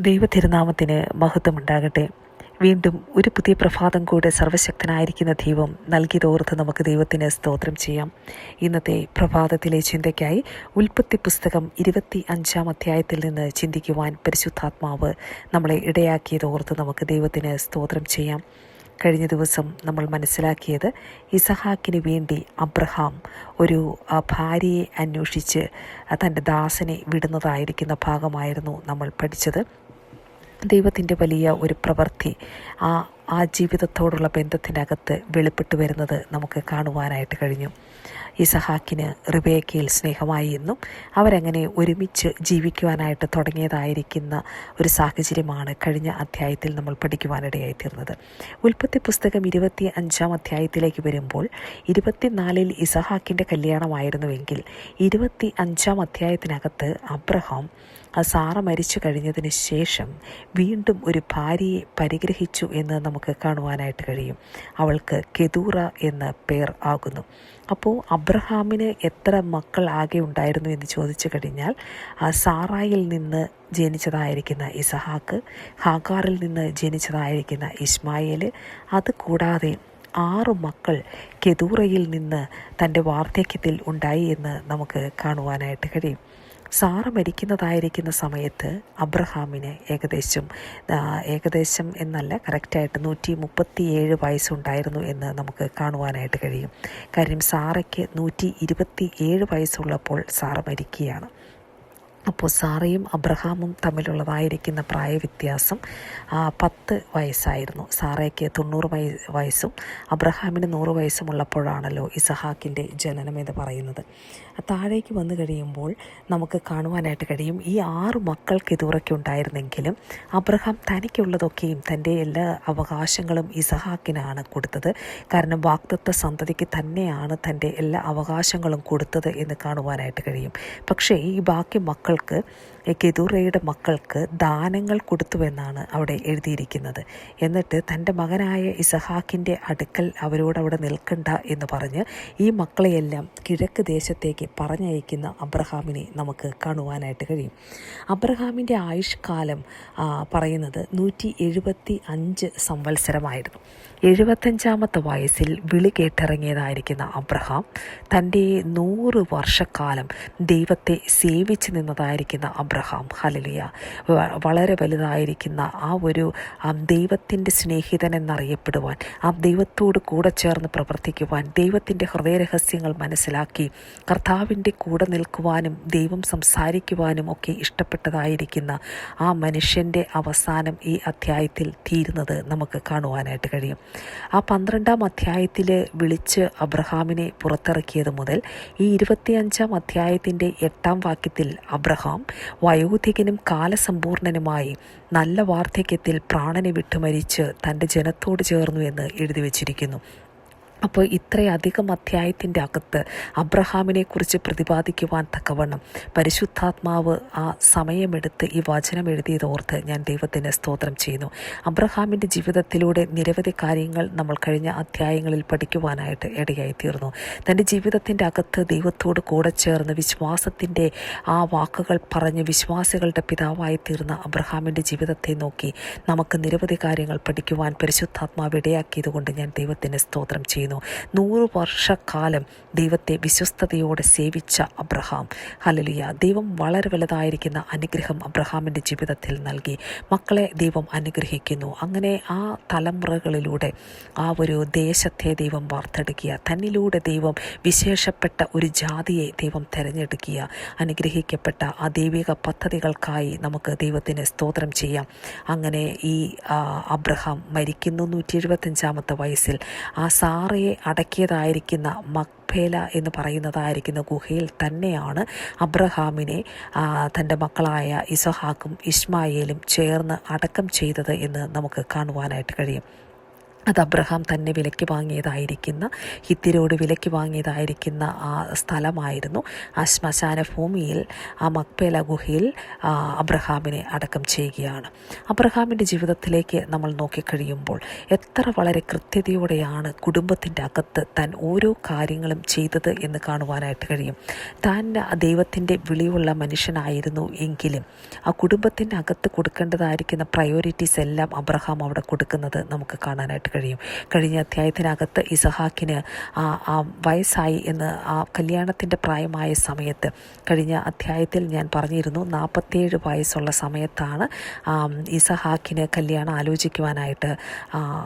ദൈവതിരുനാമത്തിന് മഹത്വമുണ്ടാകട്ടെ. വീണ്ടും ഒരു പുതിയ പ്രഭാതം കൂടെ സർവശക്തനായിരിക്കുന്ന ദൈവം നൽകിയതോർത്ത് നമുക്ക് ദൈവത്തിന് സ്തോത്രം ചെയ്യാം. ഇന്നത്തെ പ്രഭാതത്തിലെ ചിന്തയ്ക്കായി ഉൽപ്പത്തി പുസ്തകം 25 അധ്യായത്തിൽ നിന്ന് ചിന്തിക്കുവാൻ പരിശുദ്ധാത്മാവ് നമ്മളെ ഇടയാക്കിയതോർത്ത് നമുക്ക് ദൈവത്തിന് സ്തോത്രം ചെയ്യാം. കഴിഞ്ഞ ദിവസം നമ്മൾ മനസ്സിലാക്കിയത് ഇസഹാക്കിന് വേണ്ടി അബ്രഹാം ഒരു ഭാര്യയെ അന്വേഷിച്ച് തൻ്റെ ദാസനെ വിടുന്നതായിരിക്കുന്ന ഭാഗമായിരുന്നു നമ്മൾ പഠിച്ചത്. ദൈവത്തിൻ്റെ വലിയ ഒരു പ്രവൃത്തി ആ ജീവിതത്തോടുള്ള ബന്ധത്തിനകത്ത് വെളിപ്പെട്ടു വരുന്നത് നമുക്ക് കാണുവാനായിട്ട് കഴിഞ്ഞു. ഇസഹാക്കിന് റിബേക്കയിൽ സ്നേഹമായി എന്നും അവരങ്ങനെ ഒരുമിച്ച് ജീവിക്കുവാനായിട്ട് തുടങ്ങിയതായിരിക്കുന്ന ഒരു സാഹചര്യമാണ് കഴിഞ്ഞ അധ്യായത്തിൽ നമ്മൾ പഠിക്കുവാനിടയായിത്തീർന്നത്. ഉൽപ്പത്തി പുസ്തകം 25 അധ്യായത്തിലേക്ക് വരുമ്പോൾ 24 ഇസഹാക്കിൻ്റെ കല്യാണമായിരുന്നുവെങ്കിൽ 25 അധ്യായത്തിനകത്ത് അബ്രഹാം സാറ മരിച്ചു കഴിഞ്ഞതിന് ശേഷം വീണ്ടും ഒരു ഭാര്യയെ പരിഗ്രഹിച്ചു എന്ന് നമുക്ക് കാണുവാനായിട്ട് കഴിയും. അവൾക്ക് കെതൂറ എന്ന പേർ ആകുന്നു. അപ്പോൾ അബ്രഹാമിന് എത്ര മക്കൾ ആകെ ഉണ്ടായിരുന്നു എന്ന് ചോദിച്ചു കഴിഞ്ഞാൽ സാറായിൽ നിന്ന് ജനിച്ചതായിരിക്കുന്ന ഇസഹാക്ക്, ഹാഗാറിൽ നിന്ന് ജനിച്ചതായിരിക്കുന്ന ഇസ്മായേൽ, അതുകൂടാതെ 6 മക്കൾ കെതൂറയിൽ നിന്ന് തൻ്റെ വാർദ്ധക്യത്തിൽ ഉണ്ടായി എന്ന് നമുക്ക് കാണുവാനായിട്ട് കഴിയും. സാറ മരിക്കുന്നതായിരിക്കുന്ന സമയത്ത് അബ്രഹാമിന് ഏകദേശം എന്നല്ല, കറക്റ്റായിട്ട് 137 വയസ്സുണ്ടായിരുന്നു എന്ന് നമുക്ക് കാണുവാനായിട്ട് കഴിയും. കാര്യം സാറയ്ക്ക് 127 വയസ്സുള്ളപ്പോൾ സാറ മരിക്കുകയാണ്. അപ്പോൾ സാറയും അബ്രഹാമും തമ്മിലുള്ളതായിരിക്കുന്ന പ്രായവ്യത്യാസം 10 വയസ്സായിരുന്നു. സാറയ്ക്ക് 90 വയസ്സും അബ്രഹാമിന് 100 വയസ്സുമുള്ളപ്പോഴാണല്ലോ ഇസഹാക്കിൻ്റെ ജനനം എന്ന് പറയുന്നത്. താഴേക്ക് വന്നു കഴിയുമ്പോൾ നമുക്ക് കാണുവാനായിട്ട് കഴിയും ഈ 6 മക്കൾ കെതൂറയ്ക്കുണ്ടായിരുന്നെങ്കിലും അബ്രഹാം തനിക്കുള്ളതൊക്കെയും തൻ്റെ എല്ലാ അവകാശങ്ങളും ഇസഹാക്കിനാണ് കൊടുത്തത്. കാരണം വാഗ്ദത്ത സന്തതിക്ക് തന്നെയാണ് തൻ്റെ എല്ലാ അവകാശങ്ങളും കൊടുത്തത് എന്ന് കാണുവാനായിട്ട് കഴിയും. പക്ഷേ ഈ ബാക്കി മക്കൾക്ക് കെതൂറയുടെ മക്കൾക്ക് ദാനങ്ങൾ കൊടുത്തുവെന്നാണ് അവിടെ എഴുതിയിരിക്കുന്നത്. എന്നിട്ട് തൻ്റെ മകനായ ഇസഹാക്കിൻ്റെ അടുക്കൽ അവരോടവിടെ നിൽക്കണ്ട എന്ന് പറഞ്ഞ് ഈ മക്കളെയെല്ലാം കിഴക്ക് ദേശത്തേക്ക് പറഞ്ഞയക്കുന്ന അബ്രഹാമിനെ നമുക്ക് കാണുവാനായിട്ട് കഴിയും. അബ്രഹാമിൻ്റെ ആയുഷ്കാലം പറയുന്നത് 175 സംവത്സരമായിരുന്നു. 75 വയസ്സിൽ വിളി കേട്ടിറങ്ങിയതായിരിക്കുന്ന അബ്രഹാം തൻ്റെ 100 വർഷക്കാലം ദൈവത്തെ സേവിച്ച് നിന്നതായിരിക്കുന്ന അബ്രഹാം, ഹല്ലേലൂയ, വളരെ വലുതായിരിക്കുന്ന ആ ഒരു ദൈവത്തിൻ്റെ സ്നേഹിതൻ എന്നറിയപ്പെടുവാൻ, ആ ദൈവത്തോട് കൂടെ ചേർന്ന് പ്രവർത്തിക്കുവാൻ, ദൈവത്തിൻ്റെ ഹൃദയരഹസ്യങ്ങൾ മനസ്സിലാക്കി കർത്താവിൻ്റെ കൂടെ നിൽക്കുവാനും ദൈവം സംസാരിക്കുവാനും ഒക്കെ ഇഷ്ടപ്പെട്ടതായിരിക്കുന്ന ആ മനുഷ്യൻ്റെ അവസാനം ഈ അധ്യായത്തിൽ തീരുന്നത് നമുക്ക് കാണുവാനായിട്ട് കഴിയും. ആ 12 അധ്യായത്തിൽ വിളിച്ച് അബ്രഹാമിനെ പുറത്തിറക്കിയത് മുതൽ ഈ 25 അധ്യായത്തിൻ്റെ 8 വാക്യത്തിൽ അബ്രഹാം വയോധികനും കാലസമ്പൂർണനുമായി നല്ല വാർദ്ധക്യത്തിൽ പ്രാണനെ വിട്ടു മരിച്ച് തൻ്റെ ജനത്തോട് ചേർന്നു എന്ന് എഴുതി വച്ചിരിക്കുന്നു. അപ്പോൾ ഇത്രയധികം അധ്യായത്തിൻ്റെ അകത്ത് അബ്രഹാമിനെ കുറിച്ച് പ്രതിപാദിക്കുവാൻ തക്കവണ്ണം പരിശുദ്ധാത്മാവ് ആ സമയമെടുത്ത് ഈ വചനം എഴുതിയതോർത്ത് ഞാൻ ദൈവത്തിന് സ്തോത്രം ചെയ്യുന്നു. അബ്രഹാമിൻ്റെ ജീവിതത്തിലൂടെ നിരവധി കാര്യങ്ങൾ നമ്മൾ കഴിഞ്ഞ അധ്യായങ്ങളിൽ പഠിക്കുവാനായിട്ട് ഇടയായിത്തീർന്നു. തൻ്റെ ജീവിതത്തിൻ്റെ അകത്ത് ദൈവത്തോട് കൂടെ ചേർന്ന് വിശ്വാസത്തിൻ്റെ ആ വാക്കുകൾ പറഞ്ഞ് വിശ്വാസികളുടെ പിതാവായി തീർന്ന അബ്രഹാമിൻ്റെ ജീവിതത്തെ നോക്കി നമുക്ക് നിരവധി കാര്യങ്ങൾ പഠിക്കുവാൻ പരിശുദ്ധാത്മാവ് ഇടയാക്കിയത് കൊണ്ട് ഞാൻ ദൈവത്തിന് സ്തോത്രം ചെയ്യുന്നു. 100 വർഷക്കാലം ദൈവത്തെ വിശ്വസ്തയോടെ സേവിച്ച അബ്രഹാം, ഹല്ലേലൂയ, ദൈവം വളരെ വലുതായിരിക്കുന്ന അനുഗ്രഹം അബ്രഹാമിൻ്റെ ജീവിതത്തിൽ നൽകി. മക്കളെ ദൈവം അനുഗ്രഹിക്കുന്നു. അങ്ങനെ ആ തലമുറകളിലൂടെ ആ ഒരു ദേശത്തെ ദൈവം വാർത്തെടുക്കുക. തന്നിലൂടെ ദൈവം വിശേഷപ്പെട്ട ഒരു ജാതിയെ ദൈവം തിരഞ്ഞെടുക്കുക. അനുഗ്രഹിക്കപ്പെട്ട ആ ദൈവിക പദ്ധതികൾക്കായി നമുക്ക് ദൈവത്തിന് സ്തോത്രം ചെയ്യാം. അങ്ങനെ ഈ അബ്രഹാം മരിക്കുന്നു 175 വയസ്സിൽ. ആ സാറയെ അടക്കിയതായിരിക്കുന്ന മക്പേല എന്ന് പറയുന്നതായിരിക്കുന്ന ഗുഹയിൽ തന്നെയാണ് അബ്രഹാമിനെ തൻ്റെ മക്കളായ ഇസഹാക്കും ഇസ്മായേലും ചേർന്ന് അടക്കം ചെയ്തത് എന്ന് നമുക്ക് കാണുവാനായിട്ട് കഴിയും. അത് അബ്രഹാം തന്നെ വിലയ്ക്ക് വാങ്ങിയതായിരിക്കുന്ന, ഹിത്യരോട് വിലയ്ക്ക് വാങ്ങിയതായിരിക്കുന്ന ആ സ്ഥലമായിരുന്നു. ആ ശ്മശാന ഭൂമിയിൽ, ആ മക്പേല ഗുഹയിൽ അബ്രഹാമിനെ അടക്കം ചെയ്യുകയാണ്. അബ്രഹാമിൻ്റെ ജീവിതത്തിലേക്ക് നമ്മൾ നോക്കിക്കഴിയുമ്പോൾ എത്ര വളരെ കൃത്യതയോടെയാണ് കുടുംബത്തിൻ്റെ അകത്ത് താൻ ഓരോ കാര്യങ്ങളും ചെയ്തത് എന്ന് കാണുവാനായിട്ട് കഴിയും. താൻ ദൈവത്തിൻ്റെ വിളിയുള്ള മനുഷ്യനായിരുന്നു എങ്കിലും ആ കുടുംബത്തിൻ്റെ അകത്ത് കൊടുക്കേണ്ടതായിരിക്കുന്ന പ്രയോറിറ്റീസ് എല്ലാം അബ്രഹാം അവിടെ കൊടുക്കുന്നത് നമുക്ക് കാണാനായിട്ട് കഴിയും. കഴിഞ്ഞ അധ്യായത്തിനകത്ത് ഇസഹാക്കിന് വയസ്സായി എന്ന്, ആ കല്യാണത്തിൻ്റെ പ്രായമായ സമയത്ത്, കഴിഞ്ഞ അധ്യായത്തിൽ ഞാൻ പറഞ്ഞിരുന്നു 47 വയസ്സുള്ള സമയത്താണ് ഇസഹാക്കിന് കല്യാണം ആലോചിക്കുവാനായിട്ട്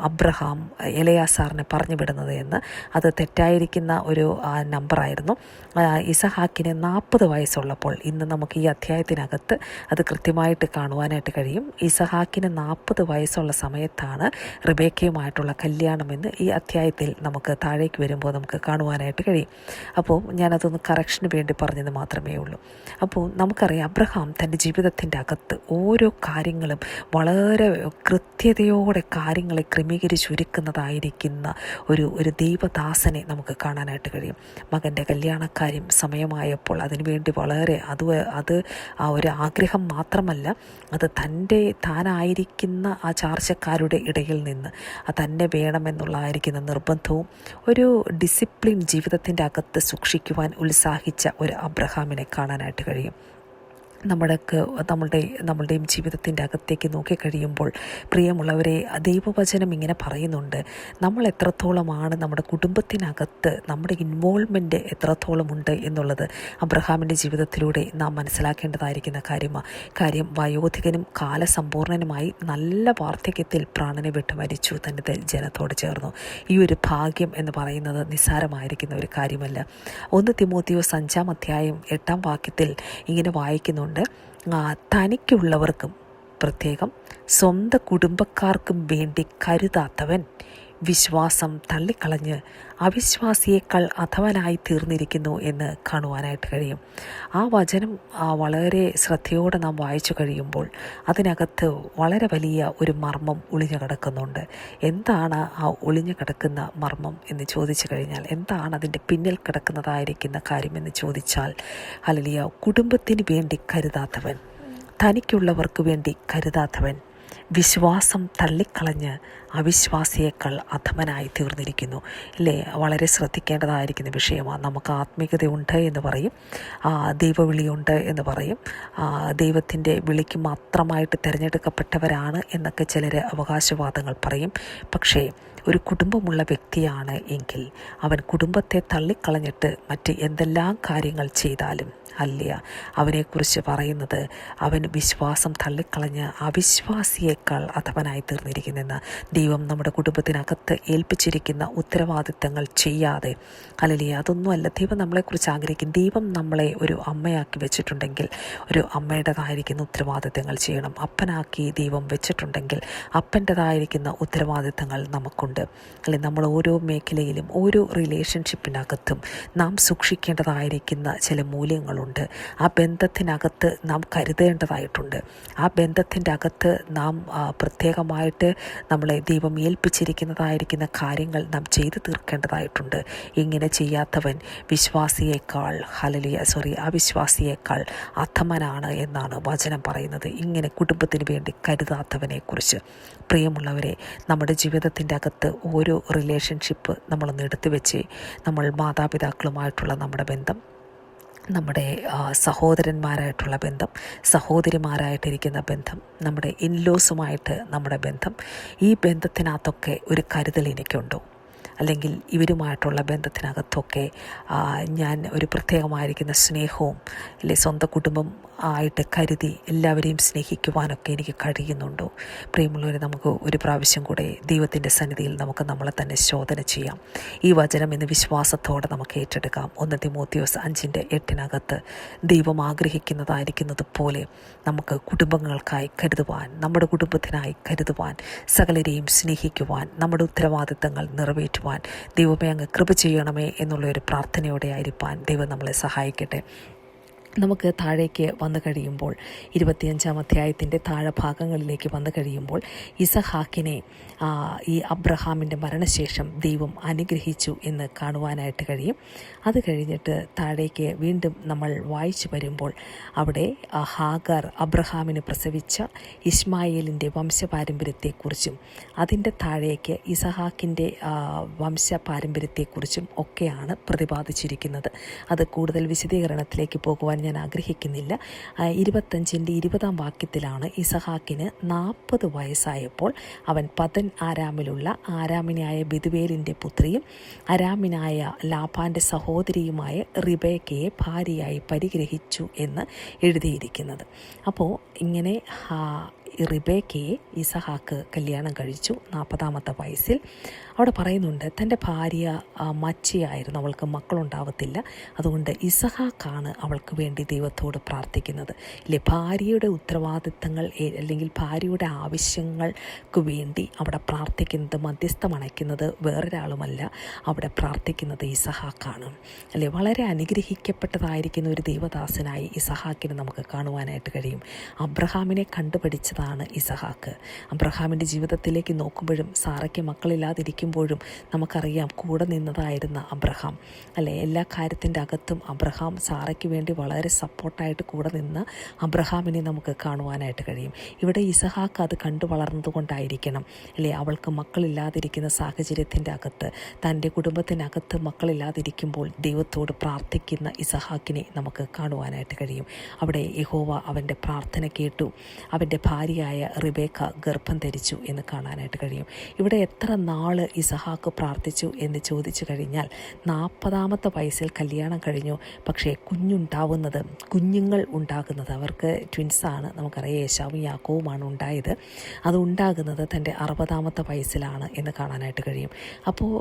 അബ്രഹാം എലയാസാറിനെ പറഞ്ഞു വിടുന്നത് എന്ന്. അത് തെറ്റായിരിക്കുന്ന ഒരു നമ്പറായിരുന്നു. ഇസഹാക്കിന് 40 വയസ്സുള്ളപ്പോൾ, ഇന്ന് നമുക്ക് ഈ അധ്യായത്തിനകത്ത് അത് കൃത്യമായിട്ട് കാണുവാനായിട്ട് കഴിയും. ഇസഹാക്കിന് 40 വയസ്സുള്ള സമയത്താണ് റിബേക്കയുമായിട്ടുള്ള കല്യാണമെന്ന് ഈ അധ്യായത്തിൽ നമുക്ക് താഴേക്ക് വരുമ്പോൾ നമുക്ക് കാണുവാനായിട്ട് കഴിയും. അപ്പോൾ ഞാനതൊന്ന് കറക്ഷന് വേണ്ടി പറഞ്ഞത് മാത്രമേ ഉള്ളൂ. അപ്പോൾ നമുക്കറിയാം അബ്രഹാം തൻ്റെ ജീവിതത്തിൻ്റെ അകത്ത് ഓരോ കാര്യങ്ങളും വളരെ കൃത്യതയോടെ കാര്യങ്ങളെ ക്രമീകരിച്ചൊരുക്കുന്നതായിരിക്കുന്ന ഒരു ദൈവദാസനെ നമുക്ക് കാണാനായിട്ട് കഴിയും. മകൻ്റെ കല്യാണക്കാര്യം സമയമായപ്പോൾ അതിനുവേണ്ടി വളരെ അത് ആ ഒരു ആഗ്രഹം മാത്രമല്ല, അത് താനായിരിക്കുന്ന ആ ചാർച്ചക്കാരുടെ ഇടയിൽ നിന്ന് തന്നെ വേണമെന്നുള്ളതായിരിക്കുന്ന നിർബന്ധവും ഒരു ഡിസിപ്ലിൻ ജീവിതത്തിൻ്റെ അകത്ത് സൂക്ഷിക്കുവാൻ ഉത്സാഹിച്ച ഒരു അബ്രഹാമിനെ കാണാനായിട്ട് കഴിയും. നമ്മളുടെയും ജീവിതത്തിൻ്റെ അകത്തേക്ക് നോക്കിക്കഴിയുമ്പോൾ പ്രിയമുള്ളവരെ, ദൈവവചനം ഇങ്ങനെ പറയുന്നുണ്ട്, നമ്മൾ എത്രത്തോളമാണ് നമ്മുടെ കുടുംബത്തിനകത്ത് നമ്മുടെ ഇൻവോൾവ്മെൻറ്റ് എത്രത്തോളമുണ്ട് എന്നുള്ളത് അബ്രഹാമിൻ്റെ ജീവിതത്തിലൂടെ നാം മനസ്സിലാക്കേണ്ടതായിരിക്കുന്ന കാര്യം. വയോധികനും കാലസമ്പൂർണനുമായി നല്ല വാർദ്ധക്യത്തിൽ പ്രാണനെ വിട്ട് മരിച്ചു തൻ്റെ ജനത്തോട് ചേർന്നു. ഈ ഒരു ഭാഗ്യം എന്ന് പറയുന്നത് നിസ്സാരമായിരിക്കുന്ന ഒരു കാര്യമല്ല. 1 തിമോത്തിയോസ് 5-ാം അധ്യായം 8-ാം വാക്യത്തിൽ ഇങ്ങനെ വായിക്കുന്നുണ്ട്, തനിക്കുള്ളവർക്കും പ്രത്യേകം സ്വന്തം കുടുംബക്കാർക്കും വേണ്ടി കരുതാത്തവൻ വിശ്വാസം തള്ളിക്കളഞ്ഞ് അവിശ്വാസിയേക്കാൾ അധവനായി തീർന്നിരിക്കുന്നു എന്ന് കാണുവാനായിട്ട് കഴിയും. ആ വചനം വളരെ ശ്രദ്ധയോടെ നാം വായിച്ചു കഴിയുമ്പോൾ അതിനകത്ത് വളരെ വലിയ ഒരു മർമ്മം ഒളിഞ്ഞു കിടക്കുന്നുണ്ട്. എന്താണ് ആ ഒളിഞ്ഞു കിടക്കുന്ന മർമ്മം എന്ന് ചോദിച്ചു കഴിഞ്ഞാൽ, എന്താണ് അതിൻ്റെ പിന്നിൽ കിടക്കുന്നതായിരിക്കുന്ന കാര്യമെന്ന് ചോദിച്ചാൽ, ഹല്ലേലൂയ, കുടുംബത്തിന് വേണ്ടി കരുതാത്തവൻ, തനിക്കുള്ളവർക്ക് വേണ്ടി കരുതാത്തവൻ വിശ്വാസം തള്ളിക്കളഞ്ഞ് അവിശ്വാസിയേക്കാൾ അധമനായി തീർന്നിരിക്കുന്നു. അല്ലേ? വളരെ ശ്രദ്ധിക്കേണ്ടതായിരിക്കുന്ന വിഷയമാണ്. നമുക്ക് ആത്മീയതയുണ്ട് എന്ന് പറയും, ദൈവവിളിയുണ്ട് എന്ന് പറയും, ദൈവത്തിൻ്റെ വിളിക്ക് മാത്രമായിട്ട് തിരഞ്ഞെടുക്കപ്പെട്ടവരാണ് എന്നൊക്കെ ചിലർ അവകാശവാദങ്ങൾ പറയും. പക്ഷേ ഒരു കുടുംബമുള്ള വ്യക്തിയാണ് എങ്കിൽ അവൻ കുടുംബത്തെ തള്ളിക്കളഞ്ഞിട്ട് മറ്റ് എന്തെല്ലാം കാര്യങ്ങൾ ചെയ്താലും, അല്ല, അവനെക്കുറിച്ച് പറയുന്നത് അവൻ വിശ്വാസം തള്ളിക്കളഞ്ഞ് അവിശ്വാസിയേക്കാൾ അധവനായി തീർന്നിരിക്കുന്നെന്ന്. ദൈവം നമ്മുടെ കുടുംബത്തിനകത്ത് ഏൽപ്പിച്ചിരിക്കുന്ന ഉത്തരവാദിത്തങ്ങൾ ചെയ്യാതെ, ഹല്ലേലൂയ, അതൊന്നുമല്ല ദൈവം നമ്മളെക്കുറിച്ച് ആഗ്രഹിക്കും. ദൈവം നമ്മളെ ഒരു അമ്മയാക്കി വെച്ചിട്ടുണ്ടെങ്കിൽ ഒരു അമ്മയുടേതായിരിക്കുന്ന ഉത്തരവാദിത്തങ്ങൾ ചെയ്യണം. അപ്പനാക്കി ദൈവം വെച്ചിട്ടുണ്ടെങ്കിൽ അപ്പൻ്റെതായിരിക്കുന്ന ഉത്തരവാദിത്തങ്ങൾ നമുക്കുണ്ട്. അല്ലെങ്കിൽ നമ്മൾ ഓരോ മേഖലയിലും ഓരോ റിലേഷൻഷിപ്പിനകത്തും നാം സൂക്ഷിക്കേണ്ടതായിരിക്കുന്ന ചില മൂല്യങ്ങളുണ്ട്. ആ ബന്ധത്തിനകത്ത് നാം കരുതേണ്ടതായിട്ടുണ്ട്. ആ ബന്ധത്തിൻ്റെ അകത്ത് നാം പ്രത്യേകമായിട്ട് നമ്മളെ ദൈവം ഏൽപ്പിച്ചിരിക്കുന്നതായിരിക്കുന്ന കാര്യങ്ങൾ നാം ചെയ്തു തീർക്കേണ്ടതായിട്ടുണ്ട്. ഇങ്ങനെ ചെയ്യാത്തവൻ വിശ്വാസിയേക്കാൾ അവിശ്വാസിയേക്കാൾ അധമനാണ് എന്നാണ് വചനം പറയുന്നത്. ഇങ്ങനെ കുടുംബത്തിന് വേണ്ടി കരുതാത്തവനെക്കുറിച്ച്. പ്രിയമുള്ളവരെ, നമ്മുടെ ജീവിതത്തിൻ്റെ അകത്ത് ഓരോ റിലേഷൻഷിപ്പ് നമ്മളൊന്ന് എടുത്തു വെച്ച്, നമ്മൾ മാതാപിതാക്കളുമായിട്ടുള്ള നമ്മുടെ ബന്ധം, നമ്മുടെ സഹോദരന്മാരായിട്ടുള്ള ബന്ധം, സഹോദരിമാരായിട്ടിരിക്കുന്ന ബന്ധം, നമ്മുടെ ഇൻലോസുമായിട്ട് നമ്മുടെ ബന്ധം, ഈ ബന്ധത്തിനകത്തൊക്കെ ഒരു കരുതൽ എനിക്കുണ്ടോ? അല്ലെങ്കിൽ ഇവരുമായിട്ടുള്ള ബന്ധത്തിനകത്തൊക്കെ ഞാൻ ഒരു പ്രത്യേകമായിരിക്കുന്ന സ്നേഹവും അല്ലെ സ്വന്തം കുടുംബം ആയിട്ട് കരുതി എല്ലാവരെയും സ്നേഹിക്കുവാനൊക്കെ എനിക്ക് കഴിയുന്നുണ്ടോ? പ്രിയമുള്ളവരെ, നമുക്ക് ഒരു പ്രാവശ്യം കൂടെ ദൈവത്തിൻ്റെ സന്നിധിയിൽ നമുക്ക് നമ്മളെ തന്നെ ശോധന ചെയ്യാം. ഈ വചനം ഇന്ന് വിശ്വാസത്തോടെ നമുക്ക് ഏറ്റെടുക്കാം. 1 തിമോത്തിയോസ് 5:8 ദൈവം ആഗ്രഹിക്കുന്നതായിരിക്കുന്നത് പോലെ നമുക്ക് കുടുംബങ്ങൾക്കായി കരുതുവാൻ, നമ്മുടെ കുടുംബത്തിനായി കരുതുവാൻ, സകലരെയും സ്നേഹിക്കുവാൻ, നമ്മുടെ ഉത്തരവാദിത്തങ്ങൾ നിറവേറ്റുവാൻ ദൈവമേ അങ്ങ് കൃപ ചെയ്യണമേ എന്നുള്ളൊരു പ്രാർത്ഥനയോടെ ആയിരിക്കാൻ ദൈവം നമ്മളെ സഹായിക്കട്ടെ. നമുക്ക് താഴേക്ക് വന്നു കഴിയുമ്പോൾ 25-ാം അധ്യായത്തിൻ്റെ താഴെ ഭാഗങ്ങളിലേക്ക് വന്നു കഴിയുമ്പോൾ ഇസഹാക്കിനെ ഈ അബ്രഹാമിൻ്റെ മരണശേഷം ദൈവം അനുഗ്രഹിച്ചു എന്ന് കാണുവാനായിട്ട് കഴിയും. അത് കഴിഞ്ഞിട്ട് താഴേക്ക് വീണ്ടും നമ്മൾ വായിച്ചു വരുമ്പോൾ അവിടെ ഹാഗർ അബ്രഹാമിന് പ്രസവിച്ച ഇസ്മായേലിൻ്റെ വംശപാരമ്പര്യത്തെക്കുറിച്ചും അതിൻ്റെ താഴേക്ക് ഇസഹാക്കിൻ്റെ വംശപാരമ്പര്യത്തെക്കുറിച്ചും ഒക്കെയാണ് പ്രതിപാദിച്ചിരിക്കുന്നത്. അത് കൂടുതൽ വിശദീകരണത്തിലേക്ക് പോകുവാൻ ഞാൻ ആഗ്രഹിക്കുന്നില്ല. 25-ൻ്റെ 20-ാം വാക്യത്തിലാണ് ഇസഹാക്കിന് 40 വയസ്സായപ്പോൾ അവൻ പദൻ ആരാമിലുള്ള ആരാമിനായ ബെതുവേലിൻ്റെ പുത്രിയും അരാമിനായ ലാബാൻ്റെ സഹോദരിയുമായ റിബേക്കയെ ഭാര്യയായി പരിഗ്രഹിച്ചു എന്ന് എഴുതിയിരിക്കുന്നത്. അപ്പോൾ ഇങ്ങനെ റിബേക്കയെ ഇസഹാക്ക് കല്യാണം കഴിച്ചു 40-ാമത്തെ വയസ്സിൽ. അവിടെ പറയുന്നുണ്ട് തൻ്റെ ഭാര്യ മച്ചിയായിരുന്നു, അവൾക്ക് മക്കളുണ്ടാവത്തില്ല. അതുകൊണ്ട് ഇസഹാക്കാണ് അവൾക്ക് വേണ്ടി ദൈവത്തോട് പ്രാർത്ഥിക്കുന്നത്. ഇല്ലേ, ഭാര്യയുടെ ഉത്തരവാദിത്തങ്ങൾ അല്ലെങ്കിൽ ഭാര്യയുടെ ആവശ്യങ്ങൾക്ക് വേണ്ടി അവിടെ പ്രാർത്ഥിക്കുന്നത്, മധ്യസ്ഥം അണയ്ക്കുന്നത് വേറൊരാളുമല്ല, അവിടെ പ്രാർത്ഥിക്കുന്നത് ഇസഹാക്കാണ്. അല്ലേ, വളരെ അനുഗ്രഹിക്കപ്പെട്ടതായിരിക്കുന്ന ഒരു ദൈവദാസനായി ഇസഹാക്കിനെ നമുക്ക് കാണുവാനായിട്ട് കഴിയും. അബ്രഹാമിനെ കണ്ടുപഠിച്ചതാണ് ഇസഹാക്ക്. അബ്രഹാമിൻ്റെ ജീവിതത്തിലേക്ക് നോക്കുമ്പോഴും സാറയ്ക്ക് മക്കളില്ലാതിരിക്കുമ്പോഴും നമുക്കറിയാം കൂടെ നിന്നതായിരുന്ന അബ്രഹാം. അല്ലേ, എല്ലാ കാര്യത്തിൻ്റെ അകത്തും അബ്രഹാം സാറയ്ക്ക് വേണ്ടി വളരെ സപ്പോർട്ടായിട്ട് കൂടെ നിന്ന് അബ്രഹാമിനെ നമുക്ക് കാണുവാനായിട്ട് കഴിയും. ഇവിടെ ഇസഹാക്ക് അത് കണ്ടു വളർന്നതുകൊണ്ടായിരിക്കണം അല്ലേ അവൾക്ക് മക്കളില്ലാതിരിക്കുന്ന സാഹചര്യത്തിൻ്റെ അകത്ത്, തൻ്റെ കുടുംബത്തിനകത്ത് മക്കളില്ലാതിരിക്കുമ്പോൾ ദൈവത്തോട് പ്രാർത്ഥിക്കുന്ന ഇസഹാക്കിനെ നമുക്ക് കാണുവാനായിട്ട് കഴിയും. അവിടെ യഹോവ അവൻ്റെ പ്രാർത്ഥന കേട്ടു, അവൻ്റെ ഭാര്യയായ റിബേക്ക ഗർഭം ധരിച്ചു എന്ന് കാണാനായിട്ട് കഴിയും. ഇവിടെ എത്ര നാൾ ഇസഹാക്ക് പ്രാർത്ഥിച്ചു എന്ന് ചോദിച്ചു കഴിഞ്ഞാൽ 40-ാമത്തെ വയസ്സിൽ കല്യാണം കഴിഞ്ഞു. പക്ഷേ കുഞ്ഞുങ്ങൾ ഉണ്ടാകുന്നത് അവർക്ക് ട്വിൻസാണ്, നമുക്കറിയാം ഏശാവും യാക്കോവുമാണ് ഉണ്ടായത്. അത് ഉണ്ടാകുന്നത് തൻ്റെ 60-ാമത്തെ വയസ്സിലാണ് എന്ന് കാണാനായിട്ട് കഴിയും. അപ്പോൾ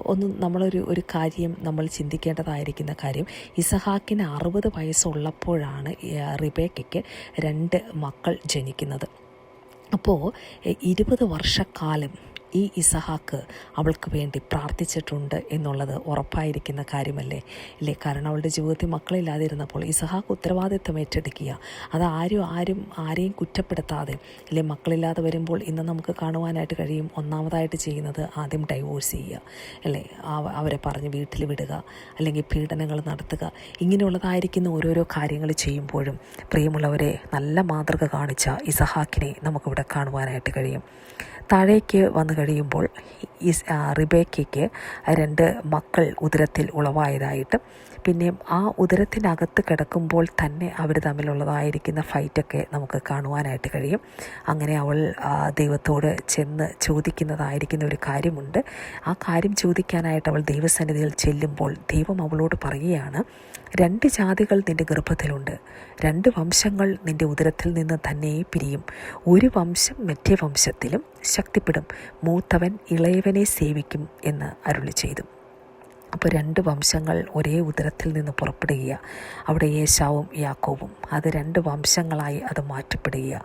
ഒരു കാര്യം നമ്മൾ ചിന്തിക്കേണ്ടതായിരിക്കുന്ന കാര്യം, ഇസഹാക്കിന് 60 വയസ്സുള്ളപ്പോഴാണ് റിബേക്കയ്ക്ക് 2 മക്കൾ ജനിക്കുന്നത്. അപ്പോൾ 20 വർഷക്കാലം ഈ ഇസഹാക്ക് അവൾക്ക് വേണ്ടി പ്രാർത്ഥിച്ചിട്ടുണ്ട് എന്നുള്ളത് ഉറപ്പായിരിക്കുന്ന കാര്യമല്ലേ ഇല്ലേ? കാരണം അവളുടെ ജീവിതത്തിൽ മക്കളില്ലാതിരുന്നപ്പോൾ ഇസഹാക്ക് ഉത്തരവാദിത്വം ഏറ്റെടുക്കുക, അത് ആരെയും കുറ്റപ്പെടുത്താതെ അല്ലെ. മക്കളില്ലാതെ വരുമ്പോൾ ഇന്ന് നമുക്ക് കാണുവാനായിട്ട് കഴിയും, ഒന്നാമതായിട്ട് ചെയ്യുന്നത് ആദ്യം ഡൈവോഴ്സ് ചെയ്യുക അല്ലേ, അവരെ പറഞ്ഞ് വീട്ടിൽ വിടുക, അല്ലെങ്കിൽ പീഡനങ്ങൾ നടത്തുക. ഇങ്ങനെയുള്ളതായിരിക്കുന്ന ഓരോരോ കാര്യങ്ങൾ ചെയ്യുമ്പോഴും പ്രിയമുള്ളവരെ, നല്ല മാതൃക കാണിച്ച ഇസഹാക്കിനെ നമുക്കിവിടെ കാണുവാനായിട്ട് കഴിയും. താഴേക്ക് വന്നു കഴിയുമ്പോൾ റിബേക്കയ്ക്ക് 2 മക്കൾ ഉദരത്തിൽ ഉളവായതായിട്ട്, പിന്നെ ആ ഉദരത്തിനകത്ത് കിടക്കുമ്പോൾ തന്നെ അവർ തമ്മിലുള്ളതായിരിക്കുന്ന ഫൈറ്റൊക്കെ നമുക്ക് കാണുവാനായിട്ട് കഴിയും. അങ്ങനെ അവൾ ദൈവത്തോട് ചെന്ന് ചോദിക്കുന്നതായിരിക്കുന്ന ഒരു കാര്യമുണ്ട്. ആ കാര്യം ചോദിക്കാനായിട്ട് അവൾ ദൈവസന്നിധിയിൽ ചെല്ലുമ്പോൾ ദൈവം അവളോട് പറയുകയാണ്, 2 ജാതികൾ നിൻ്റെ ഗർഭത്തിലുണ്ട്, 2 വംശങ്ങൾ നിൻ്റെ ഉദരത്തിൽ നിന്ന് തന്നെ പിരിയും, ഒരു വംശം മറ്റേ വംശത്തിലും ശക്തിപ്പെടും, മൂത്തവൻ ഇളയവനെ സേവിക്കും എന്ന് അരുളി ചെയ്തു. അപ്പോൾ 2 വംശങ്ങൾ ഒരേ ഉദരത്തിൽ നിന്ന് പുറപ്പെടുക, അവിടെ ഏശാവും യാക്കോബും, അത് 2 വംശങ്ങളായി അത് മാറ്റപ്പെടുക.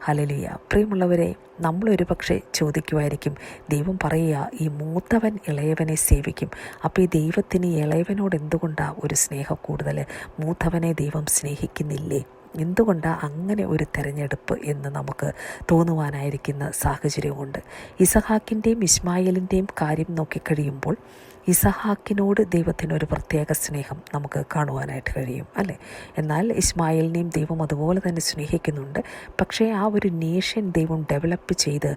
ഹല്ലേലൂയ. പ്രിയമുള്ളവരെ, നമ്മളൊരു പക്ഷേ ചോദിക്കുമായിരിക്കും, ദൈവം പറയുക ഈ മൂത്തവൻ ഇളയവനെ സേവിക്കും. അപ്പോൾ ഈ ദൈവത്തിന് ഇളയവനോട് എന്തുകൊണ്ടാണ് ഒരു സ്നേഹം കൂടുതൽ? മൂത്തവനെ ദൈവം സ്നേഹിക്കുന്നില്ലേ? എന്തുകൊണ്ടാണ് അങ്ങനെ ഒരു തിരഞ്ഞെടുപ്പ് എന്ന് നമുക്ക് തോന്നുവാനായിരിക്കുന്ന സാഹചര്യമുണ്ട്. ഇസഹാക്കിൻ്റെയും ഇസ്മായേലിൻ്റെയും കാര്യം നോക്കിക്കഴിയുമ്പോൾ ഇസഹാക്കിനോട് ദൈവത്തിനൊരു പ്രത്യേക സ്നേഹം നമുക്ക് കാണുവാനായിട്ട് കഴിയും അല്ലേ. എന്നാൽ ഇസ്മായേലിനെയും ദൈവം അതുപോലെ തന്നെ സ്നേഹിക്കുന്നുണ്ട്. പക്ഷേ ആ ഒരു നേഷൻ ദൈവം ഡെവലപ്പ് ചെയ്ത്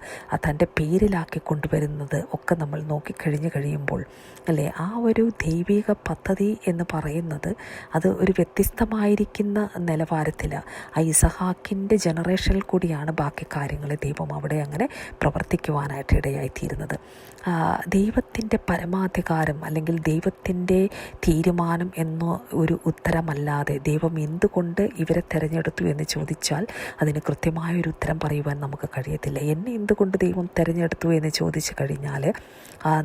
തൻ്റെ പേരിലാക്കി കൊണ്ടുവരുന്നത് ഒക്കെ നമ്മൾ കഴിയുമ്പോൾ അല്ലേ, ആ ഒരു ദൈവിക പദ്ധതി എന്ന് പറയുന്നത് അത് ഒരു വ്യത്യസ്തമായിരിക്കുന്ന നിലവാരത്തിൽ ആ ഇസഹാക്കിൻ്റെ ജനറേഷനിൽ കൂടിയാണ് ബാക്കി കാര്യങ്ങൾ ദൈവം അവിടെ അങ്ങനെ പ്രവർത്തിക്കുവാനായിട്ട് ഇടയായിത്തീരുന്നത്. ദൈവത്തിൻ്റെ പരമാധികാരം അല്ലെങ്കിൽ ദൈവത്തിൻ്റെ തീരുമാനം എന്ന ഒരു ഉത്തരമല്ലാതെ ദൈവം എന്തുകൊണ്ട് ഇവരെ തിരഞ്ഞെടുത്തു എന്ന് ചോദിച്ചാൽ അതിന് കൃത്യമായൊരു ഉത്തരം പറയുവാൻ നമുക്ക് കഴിയത്തില്ല. എന്നെ എന്തുകൊണ്ട് ദൈവം തിരഞ്ഞെടുത്തു എന്ന് ചോദിച്ചു കഴിഞ്ഞാൽ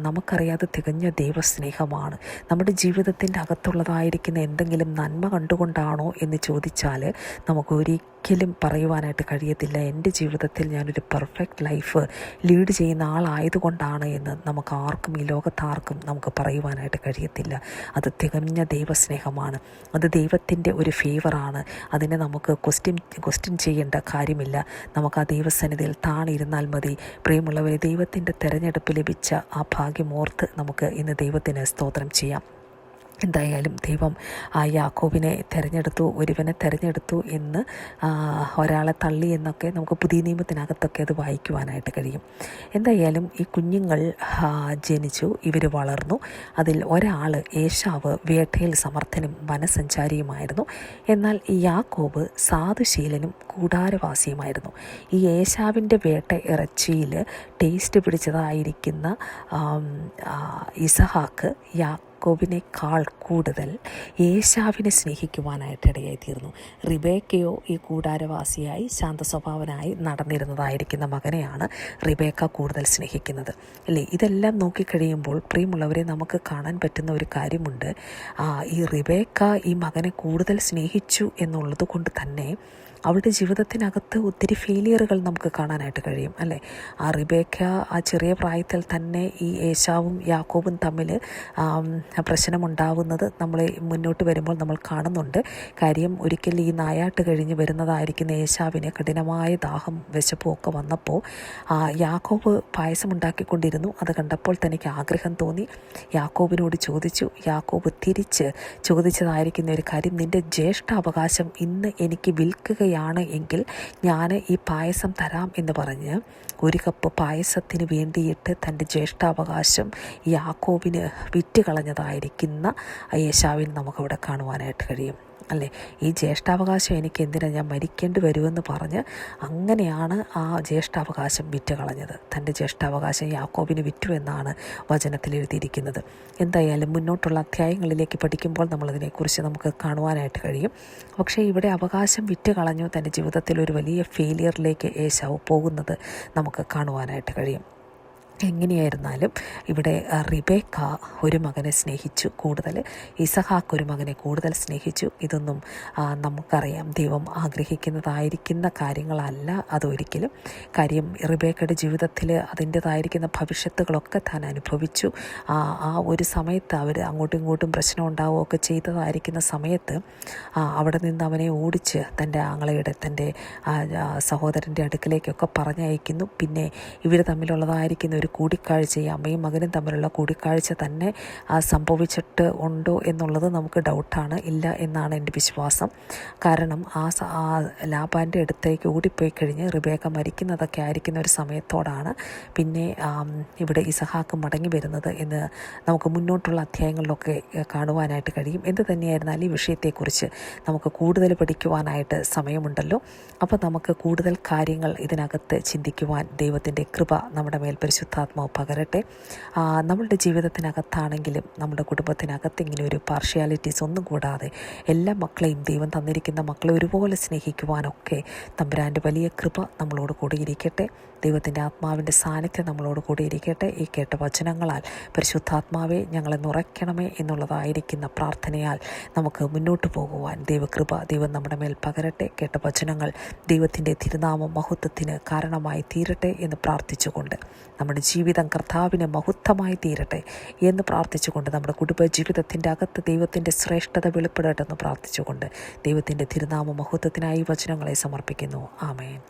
നമുക്കറിയാതെ തികഞ്ഞ ദൈവസ്നേഹമാണ്. നമ്മുടെ ജീവിതത്തിൻ്റെ അകത്തുള്ളതായിരിക്കുന്ന എന്തെങ്കിലും നന്മ കണ്ടുകൊണ്ടാണോ എന്ന് ചോദിച്ചാൽ നമുക്ക് ഒരിക്കലും പറയുവാനായിട്ട് കഴിയത്തില്ല എൻ്റെ ജീവിതത്തിൽ ഞാനൊരു പെർഫെക്റ്റ് ലൈഫ് ലീഡ് ചെയ്യുന്ന ആളായതുകൊണ്ടാണ് എന്ന് നമുക്ക് ആർക്കും, ഈ ലോകത്താർക്കും നമുക്ക് പറയുവാനായിട്ട് കഴിയത്തില്ല. അത് തികഞ്ഞ ദൈവസ്നേഹമാണ്, അത് ദൈവത്തിൻ്റെ ഒരു ഫേവറാണ്. അതിനെ നമുക്ക് ക്വസ്റ്റ്യൻ ചെയ്യേണ്ട കാര്യമില്ല. നമുക്ക് ആ ദൈവസന്നിധിയിൽ താണിരുന്നാൽ മതി. പ്രിയമുള്ളവരെ, ദൈവത്തിൻ്റെ തിരഞ്ഞെടുപ്പ് ലഭിച്ച ആ ഭാഗ്യമോർത്ത് നമുക്ക് ഇന്ന് ദൈവത്തിന് സ്തോത്രം ചെയ്യാം. എന്തായാലും ദൈവം യാക്കോബിനെ തിരഞ്ഞെടുത്തു, ഒരുവനെ തിരഞ്ഞെടുത്തു എന്ന്, ഒരാളെ തള്ളി എന്നൊക്കെ നമുക്ക് പുതിയ നിയമത്തിനകത്തൊക്കെ അത് വായിക്കുവാനായിട്ട് കഴിയും. എന്തായാലും ഈ കുഞ്ഞുങ്ങൾ ജനിച്ചു, ഇവർ വളർന്നു. അതിൽ ഒരാൾ ഏശാവ് വേട്ടയിൽ സമർത്ഥനും വനസഞ്ചാരിയുമായിരുന്നു. എന്നാൽ ഈ യാക്കോബ് സാധുശീലനും കൂടാരവാസിയുമായിരുന്നു. ഈ ഏശാവിൻ്റെ വേട്ട ഇറച്ചിയിൽ ടേസ്റ്റ് പിടിച്ചതായിരിക്കുന്ന ഇസഹാക്ക് യാക്കോബിനേക്കാൾ കൂടുതൽ ഏശാവിനെ സ്നേഹിക്കുവാനായിട്ടിടയായിത്തീർന്നു. റിബേക്കയോ ഈ കൂടാരവാസിയായി ശാന്തസ്വഭാവനായി നടന്നിരുന്നതായിരിക്കുന്ന മകനെയാണ് റിബേക്ക കൂടുതൽ സ്നേഹിക്കുന്നത്, അല്ലേ? ഇതെല്ലാം നോക്കിക്കഴിയുമ്പോൾ പ്രിയമുള്ളവരെ, നമുക്ക് കാണാൻ പറ്റുന്ന ഒരു കാര്യമുണ്ട്. ഈ റിബേക്ക ഈ മകനെ കൂടുതൽ സ്നേഹിച്ചു എന്നുള്ളത് കൊണ്ട് തന്നെ അവളുടെ ജീവിതത്തിനകത്ത് ഒത്തിരി ഫെയിലിയറുകൾ നമുക്ക് കാണാനായിട്ട് കഴിയും, അല്ലേ? ആ റിബേക്ക ആ ചെറിയ പ്രായത്തിൽ തന്നെ ഈ ഏശാവും യാക്കോബും തമ്മിൽ പ്രശ്നമുണ്ടാവുന്നത് നമ്മൾ മുന്നോട്ട് വരുമ്പോൾ നമ്മൾ കാണുന്നുണ്ട്. കാര്യം, ഒരിക്കൽ ഈ നായാട്ട് കഴിഞ്ഞ് വരുന്നതായിരിക്കുന്ന ഏശാവിന് കഠിനമായ ദാഹം വിശപ്പും ഒക്കെ വന്നപ്പോൾ യാക്കോബ് പായസം ഉണ്ടാക്കിക്കൊണ്ടിരുന്നു. അത് കണ്ടപ്പോൾ തനിക്ക് ആഗ്രഹം തോന്നി. യാക്കോബിനോട് ചോദിച്ചു. യാക്കോബ് തിരിച്ച് ചോദിച്ചതായിരിക്കുന്ന ഒരു കാര്യം, നിൻ്റെ ജ്യേഷ്ഠാവകാശം ഇന്ന് എനിക്ക് വിൽക്കുകയാണ് എങ്കിൽ ഞാൻ ഈ പായസം തരാം എന്ന് പറഞ്ഞ് ഒരു കപ്പ് പായസത്തിന് വേണ്ടിയിട്ട് തൻ്റെ ജ്യേഷ്ഠാവകാശം യാക്കോബിന് വിറ്റ് കളഞ്ഞതായിരിക്കുന്ന ഏശാവിനെ നമുക്കവിടെ കാണുവാനായിട്ട് കഴിയും, അല്ലേ? ഈ ജ്യേഷ്ഠാവകാശം എനിക്ക് എന്തിനാണ്, ഞാൻ മരിക്കേണ്ടി വരുമെന്ന് പറഞ്ഞ് അങ്ങനെയാണ് ആ ജ്യേഷ്ഠാവകാശം വിറ്റ് കളഞ്ഞത്. തൻ്റെ ജ്യേഷ്ഠാവകാശം യാക്കോബിന് വിറ്റു എന്നാണ് വചനത്തിൽ എഴുതിയിരിക്കുന്നത്. എന്തായാലും മുന്നോട്ടുള്ള അധ്യായങ്ങളിലേക്ക് പഠിക്കുമ്പോൾ നമ്മളതിനെക്കുറിച്ച് നമുക്ക് കാണുവാനായിട്ട് കഴിയും. പക്ഷേ ഇവിടെ അവകാശം വിറ്റ് കളഞ്ഞു, തൻ്റെ ജീവിതത്തിൽ ഒരു വലിയ ഫെയിലിയറിലേക്ക് ഏശാവ് പോകുന്നത് നമുക്ക് കാണുവാനായിട്ട് കഴിയും. എങ്ങനെയായിരുന്നാലും ഇവിടെ റിബേക്ക ഒരു മകനെ സ്നേഹിച്ചു കൂടുതൽ, ഇസഹാക്ക് ഒരു മകനെ കൂടുതൽ സ്നേഹിച്ചു. ഇതൊന്നും നമുക്കറിയാം ദൈവം ആഗ്രഹിക്കുന്നതായിരിക്കുന്ന കാര്യങ്ങളല്ല അതൊരിക്കലും. കാര്യം, റിബേക്കയുടെ ജീവിതത്തിൽ അതിൻ്റേതായിരിക്കുന്ന ഭവിഷ്യത്തുകളൊക്കെ താൻ അനുഭവിച്ചു. ആ ഒരു സമയത്ത് അവർ അങ്ങോട്ടും ഇങ്ങോട്ടും പ്രശ്നം ഉണ്ടാവുകയൊക്കെ ചെയ്തതായിരിക്കുന്ന സമയത്ത് അവിടെ നിന്ന് അവനെ ഓടിച്ച് തൻ്റെ ആങ്ങളയുടെ, തൻ്റെ സഹോദരൻ്റെ അടുക്കിലേക്കൊക്കെ പറഞ്ഞയക്കുന്നു. പിന്നെ ഇവർ തമ്മിലുള്ളതായിരിക്കുന്ന ഒരു കൂടിക്കാഴ്ച, ഈ അമ്മയും മകനും തമ്മിലുള്ള കൂടിക്കാഴ്ച തന്നെ സംഭവിച്ചിട്ട് ഉണ്ടോ എന്നുള്ളത് നമുക്ക് ഡൗട്ടാണ്. ഇല്ല എന്നാണ് എൻ്റെ വിശ്വാസം. കാരണം ആ ലാബാൻ്റെ അടുത്തേക്ക് ഓടിപ്പോയി കഴിഞ്ഞ് റിബേക്ക മരിക്കുന്നതൊക്കെ ആയിരിക്കുന്ന ഒരു സമയത്തോടാണ് പിന്നെ ഇവിടെ ഇസഹാക്ക് മടങ്ങി വരുന്നത് എന്ന് നമുക്ക് മുന്നോട്ടുള്ള അധ്യായങ്ങളിലൊക്കെ കാണുവാനായിട്ട് കഴിയും. എന്ത് തന്നെയായിരുന്നാലും ഈ വിഷയത്തെക്കുറിച്ച് നമുക്ക് കൂടുതൽ പഠിക്കുവാനായിട്ട് സമയമുണ്ടല്ലോ. അപ്പോൾ നമുക്ക് കൂടുതൽ കാര്യങ്ങൾ ഇതിനകത്ത് ചിന്തിക്കുവാൻ ദൈവത്തിൻ്റെ കൃപ നമ്മുടെ മേൽ പരിശുദ്ധാത്മാവ് പകരട്ടെ. നമ്മളുടെ ജീവിതത്തിനകത്താണെങ്കിലും നമ്മുടെ കുടുംബത്തിനകത്ത് ഇങ്ങനെ ഒരു പാർഷ്യാലിറ്റീസ് ഒന്നും കൂടാതെ എല്ലാ മക്കളെയും, ദൈവം തന്നിരിക്കുന്ന മക്കളെ ഒരുപോലെ സ്നേഹിക്കുവാനൊക്കെ തമ്പുരാൻ്റെ വലിയ കൃപ നമ്മളോട് കൂടി ഇരിക്കട്ടെ. ദൈവത്തിൻ്റെ ആത്മാവിൻ്റെ സാന്നിധ്യം നമ്മളോട് കൂടി ഇരിക്കട്ടെ. ഈ കേട്ട വചനങ്ങളാൽ പരിശുദ്ധാത്മാവെ ഞങ്ങളെ നിറയ്ക്കണമേ എന്നുള്ളതായിരിക്കുന്ന പ്രാർത്ഥനയാൽ നമുക്ക് മുന്നോട്ട് പോകുവാൻ ദൈവകൃപ ദൈവം നമ്മുടെ മേൽ പകരട്ടെ. കേട്ട വചനങ്ങൾ ദൈവത്തിൻ്റെ തിരുനാമ മഹത്വത്തിന് കാരണമായി തീരട്ടെ എന്ന് പ്രാർത്ഥിച്ചുകൊണ്ട്, നമ്മുടെ ജീവിതം കർത്താവിന് മഹത്വമായി തീരട്ടെ എന്ന് പ്രാർത്ഥിച്ചുകൊണ്ട്, നമ്മുടെ കുടുംബ ജീവിതത്തിൻ്റെ അകത്ത് ദൈവത്തിൻ്റെ ശ്രേഷ്ഠത വെളിപ്പെടട്ടെ എന്ന് പ്രാർത്ഥിച്ചുകൊണ്ട് ദൈവത്തിൻ്റെ തിരുനാമ മഹത്വത്തിനായി വചനങ്ങളെ സമർപ്പിക്കുന്നു. ആമേൻ.